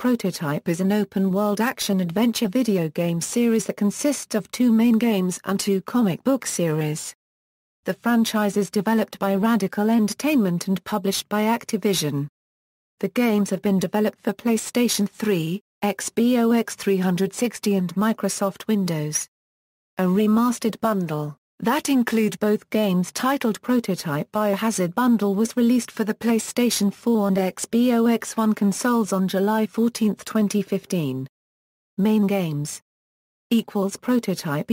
Prototype is an open-world action-adventure video game series that consists of 2 main games and 2 comic book series. The franchise is developed by Radical Entertainment and published by Activision. The games have been developed for PlayStation 3, Xbox 360 and Microsoft Windows. A remastered bundle that include both games titled Prototype Biohazard Bundle was released for the PlayStation 4 and Xbox One consoles on July 14, 2015. Main games Prototype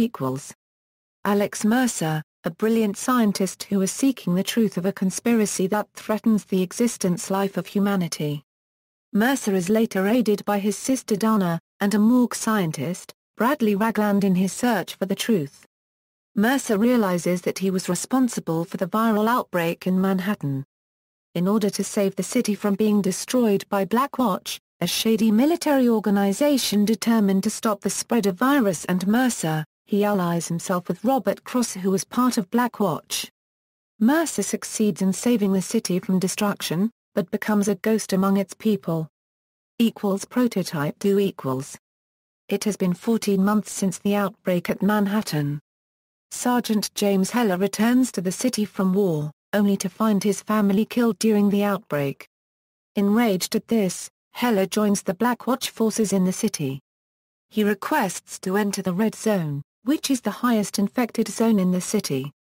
Alex Mercer, a brilliant scientist who is seeking the truth of a conspiracy that threatens the life of humanity. Mercer is later aided by his sister Donna, and a morgue scientist, Bradley Ragland, in his search for the truth. Mercer realizes that he was responsible for the viral outbreak in Manhattan. In order to save the city from being destroyed by Blackwatch, a shady military organization determined to stop the spread of virus and Mercer, he allies himself with Robert Cross, who was part of Blackwatch. Mercer succeeds in saving the city from destruction, but becomes a ghost among its people. Prototype 2 It has been 14 months since the outbreak at Manhattan. Sergeant James Heller returns to the city from war, only to find his family killed during the outbreak. Enraged at this, Heller joins the Blackwatch forces in the city. He requests to enter the Red Zone, which is the highest infected zone in the city.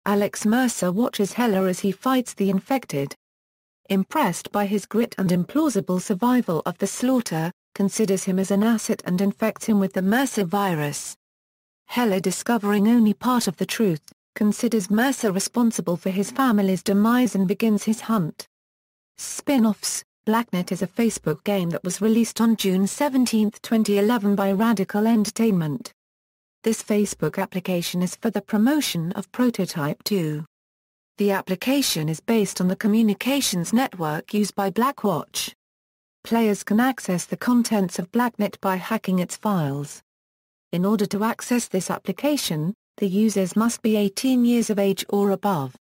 Alex Mercer watches Heller as he fights the infected. Impressed by his grit and implausible survival of the slaughter, considers him as an asset and infects him with the Mercer virus. Heller, discovering only part of the truth, considers Mercer responsible for his family's demise and begins his hunt. Spinoffs Blacknet is a Facebook game that was released on June 17, 2011 by Radical Entertainment. This Facebook application is for the promotion of Prototype 2. The application is based on the communications network used by Blackwatch. Players can access the contents of Blacknet by hacking its files. In order to access this application, the users must be 18 years of age or above.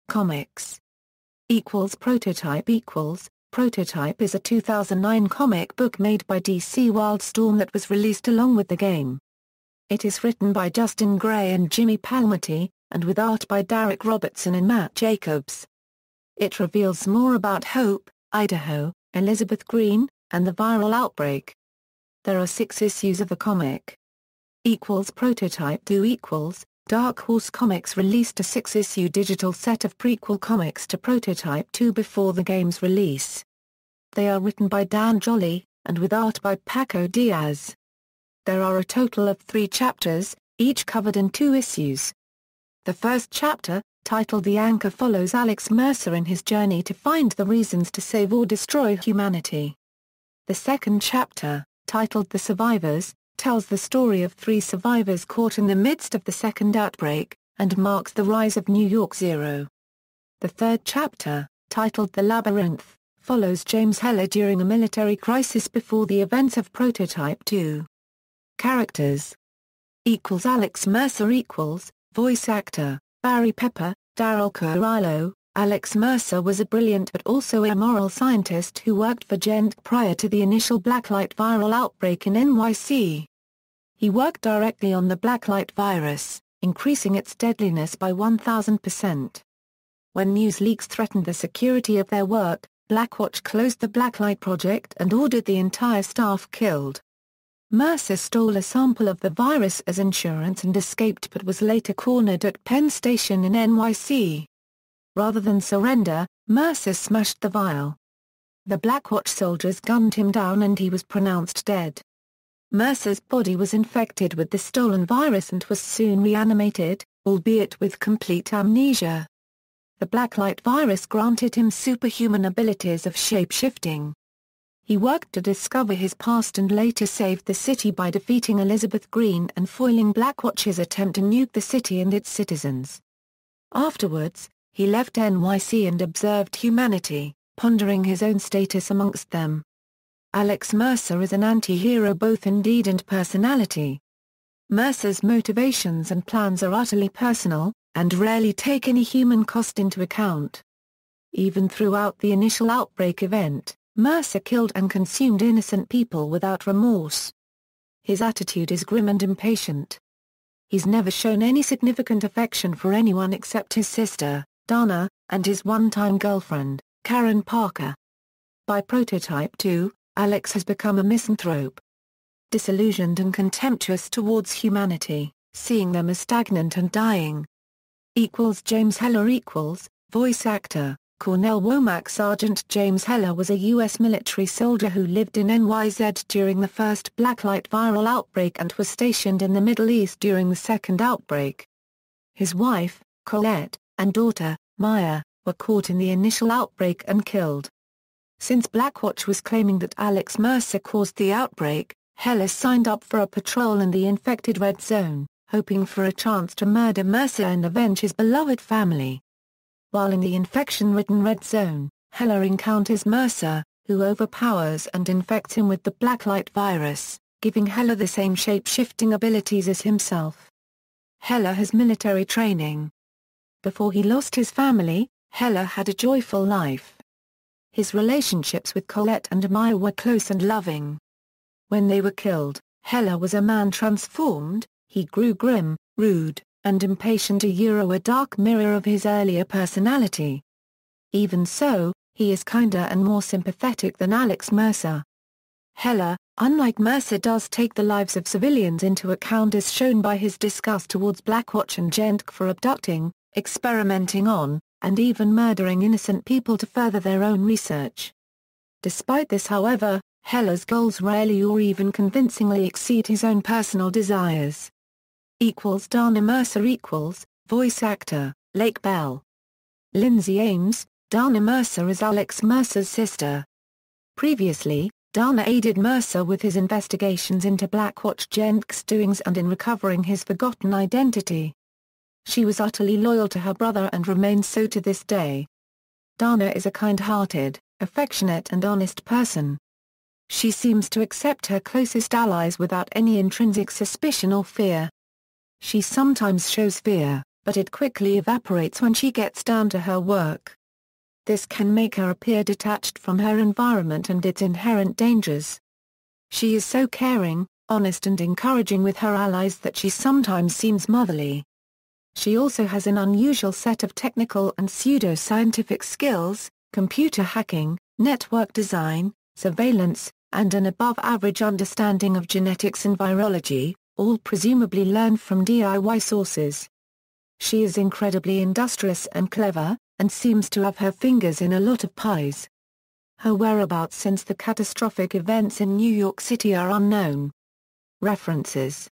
Comics Prototype Prototype is a 2009 comic book made by DC Wildstorm that was released along with the game. It is written by Justin Gray and Jimmy Palmiotti, and with art by Derek Robertson and Matt Jacobs. It reveals more about Hope, Idaho, Elizabeth Green, and the viral outbreak. There are 6 issues of the comic. Prototype 2 Dark Horse Comics released a 6-issue digital set of prequel comics to Prototype 2 before the game's release. They are written by Dan Jolley, and with art by Paco Diaz. There are a total of 3 chapters, each covered in 2 issues. The first chapter, titled The Anchor, follows Alex Mercer in his journey to find the reasons to save or destroy humanity. The second chapter, titled The Survivors, tells the story of 3 survivors caught in the midst of the second outbreak, and marks the rise of New York Zero. The third chapter, titled The Labyrinth, follows James Heller during a military crisis before the events of Prototype 2. Characters Alex Mercer Voice actor, Barry Pepper, Daryl Carrillo. Alex Mercer was a brilliant but also immoral scientist who worked for Gent prior to the initial blacklight viral outbreak in NYC. He worked directly on the blacklight virus, increasing its deadliness by 1,000%. When news leaks threatened the security of their work, Blackwatch closed the Blacklight project and ordered the entire staff killed. Mercer stole a sample of the virus as insurance and escaped, but was later cornered at Penn Station in NYC. Rather than surrender, Mercer smashed the vial. The Blackwatch soldiers gunned him down and he was pronounced dead. Mercer's body was infected with the stolen virus and was soon reanimated, albeit with complete amnesia. The Blacklight virus granted him superhuman abilities of shape-shifting. He worked to discover his past and later saved the city by defeating Elizabeth Green and foiling Blackwatch's attempt to nuke the city and its citizens. Afterwards, he left NYC and observed humanity, pondering his own status amongst them. Alex Mercer is an anti-hero both in deed and personality. Mercer's motivations and plans are utterly personal, and rarely take any human cost into account. Even throughout the initial outbreak event, Mercer killed and consumed innocent people without remorse. His attitude is grim and impatient. He's never shown any significant affection for anyone except his sister, Donna, and his one-time girlfriend, Karen Parker. By Prototype 2, Alex has become a misanthrope. Disillusioned and contemptuous towards humanity, seeing them as stagnant and dying. James Heller voice actor, Cornell Womack. Sergeant James Heller was a U.S. military soldier who lived in NYZ during the first blacklight viral outbreak and was stationed in the Middle East during the second outbreak. His wife, Colette, and daughter, Maya, were caught in the initial outbreak and killed. Since Blackwatch was claiming that Alex Mercer caused the outbreak, Heller signed up for a patrol in the infected Red Zone, hoping for a chance to murder Mercer and avenge his beloved family. While in the infection-ridden Red Zone, Heller encounters Mercer, who overpowers and infects him with the Blacklight virus, giving Heller the same shape-shifting abilities as himself. Heller has military training. Before he lost his family, Heller had a joyful life. His relationships with Colette and Maya were close and loving. When they were killed, Heller was a man transformed. He grew grim, rude, and impatient, a dark mirror of his earlier personality. Even so, he is kinder and more sympathetic than Alex Mercer. Heller, unlike Mercer, does take the lives of civilians into account, as shown by his disgust towards Blackwatch and Genk for abducting, experimenting on, and even murdering innocent people to further their own research. Despite this, however, Heller's goals rarely or even convincingly exceed his own personal desires. Donna Mercer voice actor, Lake Bell. Lindsay Ames, Donna Mercer is Alex Mercer's sister. Previously, Donna aided Mercer with his investigations into Blackwatch Genk's doings and in recovering his forgotten identity. She was utterly loyal to her brother and remains so to this day. Donna is a kind-hearted, affectionate and honest person. She seems to accept her closest allies without any intrinsic suspicion or fear. She sometimes shows fear, but it quickly evaporates when she gets down to her work. This can make her appear detached from her environment and its inherent dangers. She is so caring, honest and encouraging with her allies that she sometimes seems motherly. She also has an unusual set of technical and pseudo-scientific skills, computer hacking, network design, surveillance, and an above-average understanding of genetics and virology, all presumably learned from DIY sources. She is incredibly industrious and clever, and seems to have her fingers in a lot of pies. Her whereabouts since the catastrophic events in New York City are unknown. References